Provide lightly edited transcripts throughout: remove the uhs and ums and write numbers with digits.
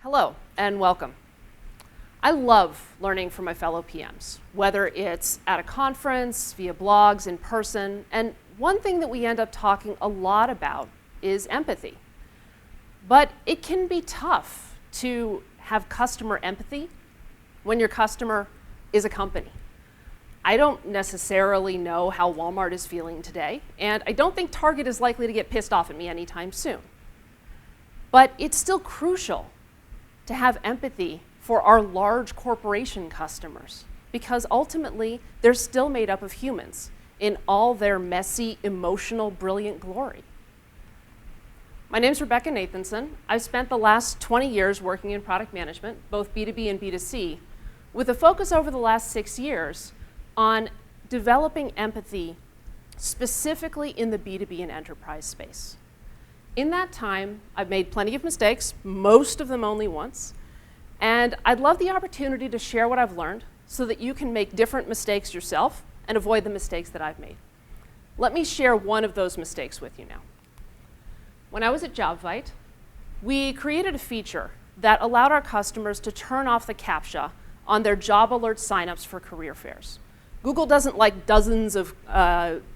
Hello and welcome. I love learning from my fellow PMs, whether it's at a conference, via blogs, in person, and one thing that we end up talking a lot about is empathy. But it can be tough to have customer empathy when your customer is a company. I don't necessarily know how Walmart is feeling today, and I don't think Target is likely to get pissed off at me anytime soon. But it's still crucial to have empathy for our large corporation customers, because ultimately they're still made up of humans in all their messy, emotional, brilliant glory. My name's Rebecca Nathenson. I've spent the last 20 years working in product management, both B2B and B2C, with a focus over the last 6 years on developing empathy specifically in the B2B and enterprise space. In that time, I've made plenty of mistakes, most of them only once, and I'd love the opportunity to share what I've learned so that you can make different mistakes yourself and avoid the mistakes that I've made. Let me share one of those mistakes with you now. When I was at JobVite, we created a feature that allowed our customers to turn off the CAPTCHA on their job alert signups for career fairs. Google doesn't like dozens of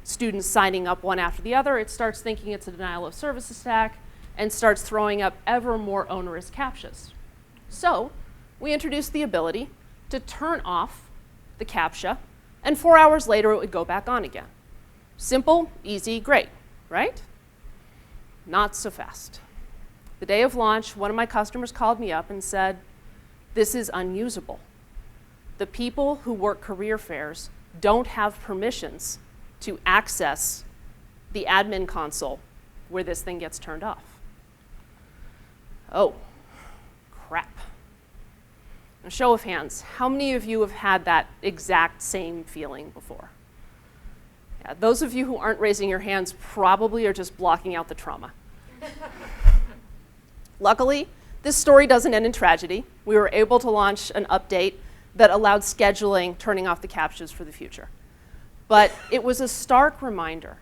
students signing up one after the other. It starts thinking it's a denial of service attack and starts throwing up ever more onerous CAPTCHAs. So we introduced the ability to turn off the CAPTCHA, and 4 hours later it would go back on again. Simple, easy, great, right? Not so fast. The day of launch, one of my customers called me up and said, "This is unusable. The people who work career fairs don't have permissions to access the admin console where this thing gets turned off." Oh, crap. A show of hands, how many of you have had that exact same feeling before? Yeah, those of you who aren't raising your hands probably are just blocking out the trauma. Luckily, this story doesn't end in tragedy. We were able to launch an update that allowed scheduling, turning off the CAPTCHAs for the future. But it was a stark reminder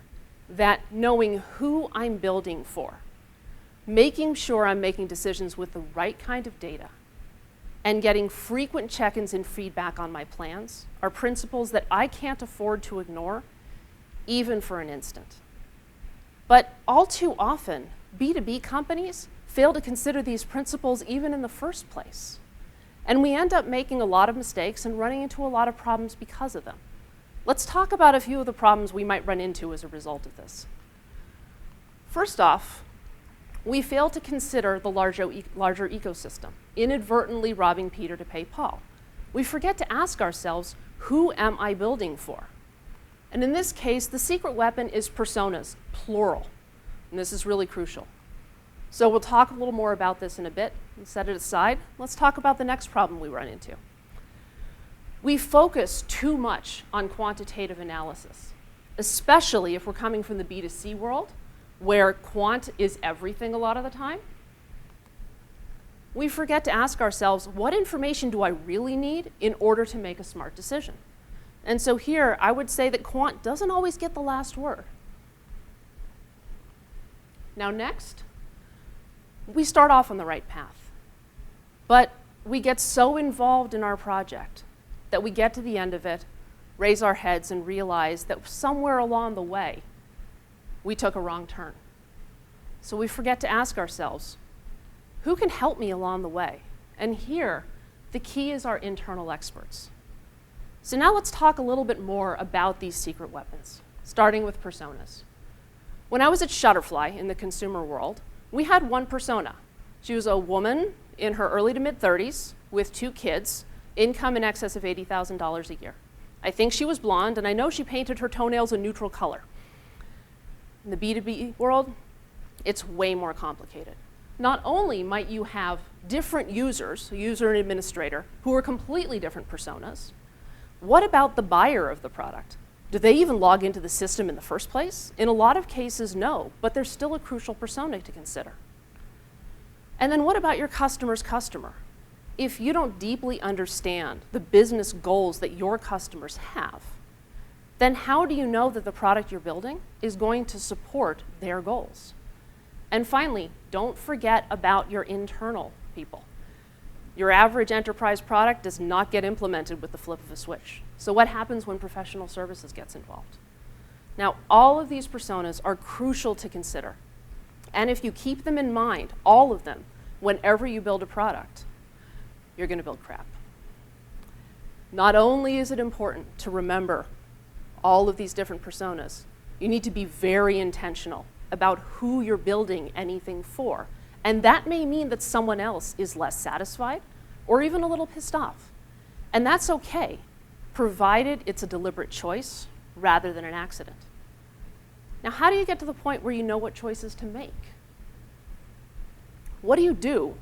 that knowing who I'm building for, making sure I'm making decisions with the right kind of data, and getting frequent check-ins and feedback on my plans are principles that I can't afford to ignore, even for an instant. But all too often, B2B companies fail to consider these principles even in the first place. And we end up making a lot of mistakes and running into a lot of problems because of them. Let's talk about a few of the problems we might run into as a result of this. First off, we fail to consider the larger ecosystem, inadvertently robbing Peter to pay Paul. We forget to ask ourselves, who am I building for? And in this case, the secret weapon is personas, plural. And this is really crucial. So we'll talk a little more about this in a bit and set it aside. Let's talk about the next problem we run into. We focus too much on quantitative analysis, especially if we're coming from the B2C world, where quant is everything a lot of the time. We forget to ask ourselves, what information do I really need in order to make a smart decision? And so here, I would say that quant doesn't always get the last word. Now next, we start off on the right path, but we get so involved in our project that we get to the end of it, raise our heads, and realize that somewhere along the way, we took a wrong turn. So we forget to ask ourselves, who can help me along the way? And here, the key is our internal experts. So now let's talk a little bit more about these secret weapons, starting with personas. When I was at Shutterfly in the consumer world, we had one persona. She was a woman in her early to mid-30s with 2 kids, income in excess of $80,000 a year. I think she was blonde, and I know she painted her toenails a neutral color. In the B2B world, it's way more complicated. Not only might you have different users, a user and administrator, who are completely different personas, what about the buyer of the product? Do they even log into the system in the first place? In a lot of cases, no, but there's still a crucial persona to consider. And then what about your customer's customer? If you don't deeply understand the business goals that your customers have, then how do you know that the product you're building is going to support their goals? And finally, don't forget about your internal people. Your average enterprise product does not get implemented with the flip of a switch. So what happens when professional services gets involved? Now, all of these personas are crucial to consider. And if you keep them in mind, all of them, whenever you build a product, you're going to build crap. Not only is it important to remember all of these different personas, you need to be very intentional about who you're building anything for. And that may mean that someone else is less satisfied or even a little pissed off. And that's okay, provided it's a deliberate choice rather than an accident. Now, how do you get to the point where you know what choices to make? What do you do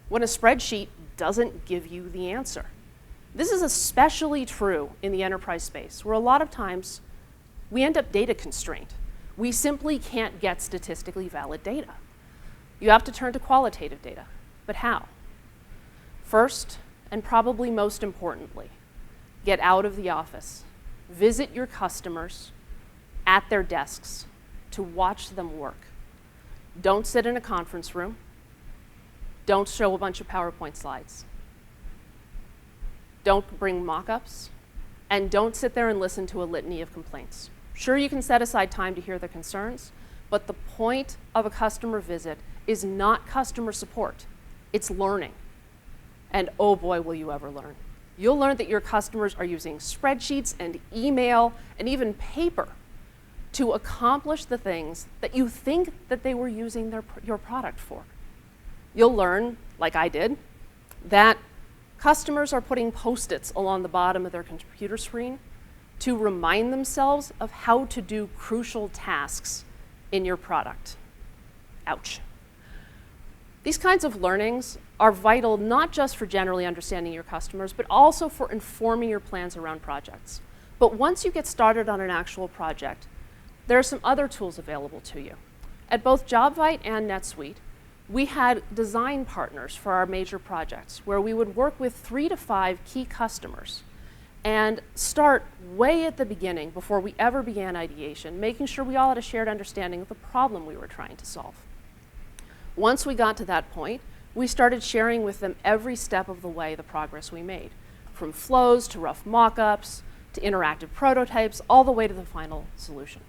when a spreadsheet doesn't give you the answer? This is especially true in the enterprise space, where a lot of times we end up data constrained. We simply can't get statistically valid data. You have to turn to qualitative data, but how? First, and probably most importantly, get out of the office. Visit your customers at their desks to watch them work. Don't sit in a conference room. Don't show a bunch of PowerPoint slides. Don't bring mock-ups. And don't sit there and listen to a litany of complaints. Sure, you can set aside time to hear their concerns, but the point of a customer visit is not customer support. It's learning. And oh boy, will you ever learn. You'll learn that your customers are using spreadsheets and email and even paper to accomplish the things that you think that they were using your product for. You'll learn, like I did, that customers are putting Post-its along the bottom of their computer screen to remind themselves of how to do crucial tasks in your product. Ouch. These kinds of learnings are vital not just for generally understanding your customers, but also for informing your plans around projects. But once you get started on an actual project, there are some other tools available to you. At both JobVite and NetSuite, we had design partners for our major projects where we would work with 3 to 5 key customers and start way at the beginning before we ever began ideation, making sure we all had a shared understanding of the problem we were trying to solve. Once we got to that point, we started sharing with them every step of the way the progress we made, from flows to rough mock-ups to interactive prototypes, all the way to the final solution.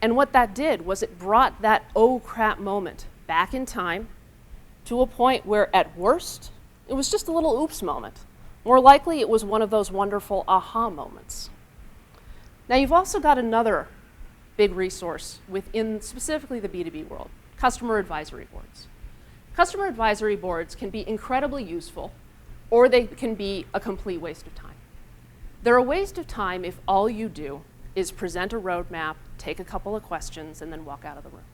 And what that did was it brought that oh crap moment back in time to a point where at worst, it was just a little oops moment. More likely, it was one of those wonderful aha moments. Now, you've also got another big resource within specifically the B2B world, customer advisory boards. Customer advisory boards can be incredibly useful, or they can be a complete waste of time. They're a waste of time if all you do is present a roadmap, take a couple of questions, and then walk out of the room.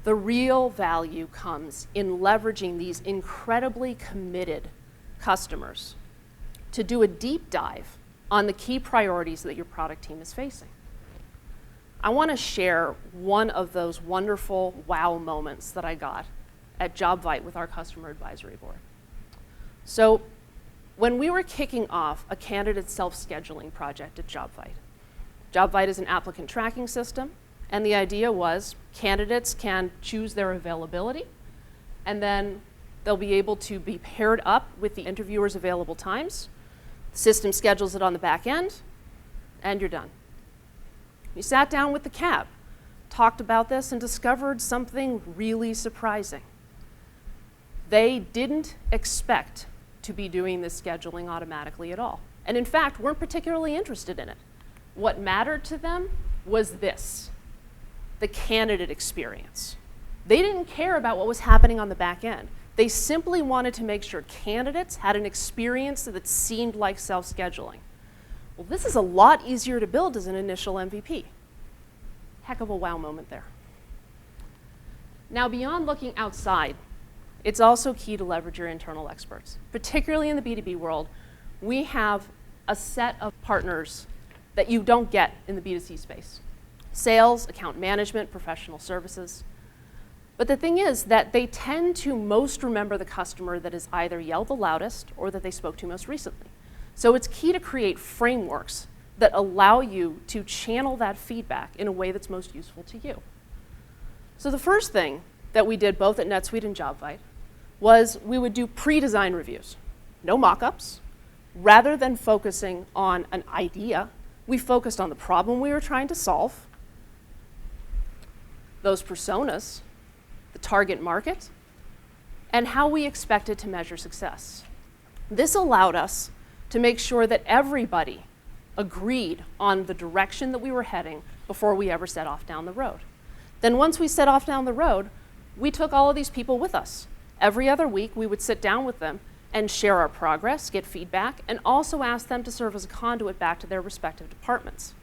The real value comes in leveraging these incredibly committed customers to do a deep dive on the key priorities that your product team is facing. I want to share one of those wonderful wow moments that I got at JobVite with our customer advisory board. So when we were kicking off a candidate self-scheduling project at JobVite, JobVite is an applicant tracking system, and the idea was candidates can choose their availability, and then they'll be able to be paired up with the interviewer's available times. The system schedules it on the back end, and you're done. We sat down with the cab, talked about this, and discovered something really surprising. They didn't expect to be doing this scheduling automatically at all, and in fact, weren't particularly interested in it. What mattered to them was this: the candidate experience. They didn't care about what was happening on the back end. They simply wanted to make sure candidates had an experience that seemed like self-scheduling. Well, this is a lot easier to build as an initial MVP. Heck of a wow moment there. Now, beyond looking outside, it's also key to leverage your internal experts. Particularly in the B2B world, we have a set of partners that you don't get in the B2C space. Sales, account management, professional services. But the thing is that they tend to most remember the customer that has either yelled the loudest or that they spoke to most recently. So it's key to create frameworks that allow you to channel that feedback in a way that's most useful to you. So the first thing that we did both at NetSuite and JobVite was we would do pre-design reviews, no mock-ups. Rather than focusing on an idea, we focused on the problem we were trying to solve, those personas, the target market, and how we expected to measure success. This allowed us to make sure that everybody agreed on the direction that we were heading before we ever set off down the road. Then once we set off down the road, we took all of these people with us. Every other week, we would sit down with them and share our progress, get feedback, and also ask them to serve as a conduit back to their respective departments.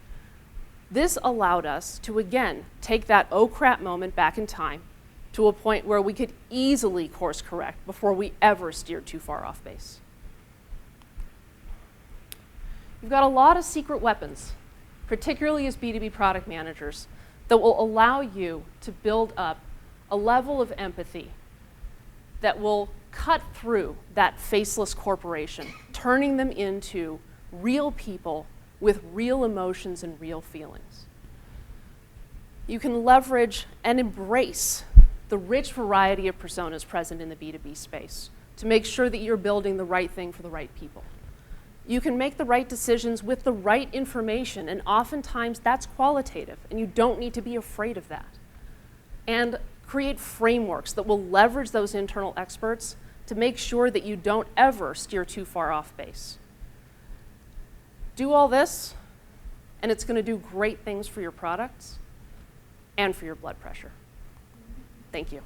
This allowed us to, again, take that oh crap moment back in time to a point where we could easily course correct before we ever steered too far off base. You've got a lot of secret weapons, particularly as B2B product managers, that will allow you to build up a level of empathy that will cut through that faceless corporation, turning them into real people with real emotions and real feelings. You can leverage and embrace the rich variety of personas present in the B2B space to make sure that you're building the right thing for the right people. You can make the right decisions with the right information, and oftentimes that's qualitative, and you don't need to be afraid of that. And create frameworks that will leverage those internal experts to make sure that you don't ever steer too far off base. Do all this, and it's going to do great things for your products and for your blood pressure. Thank you.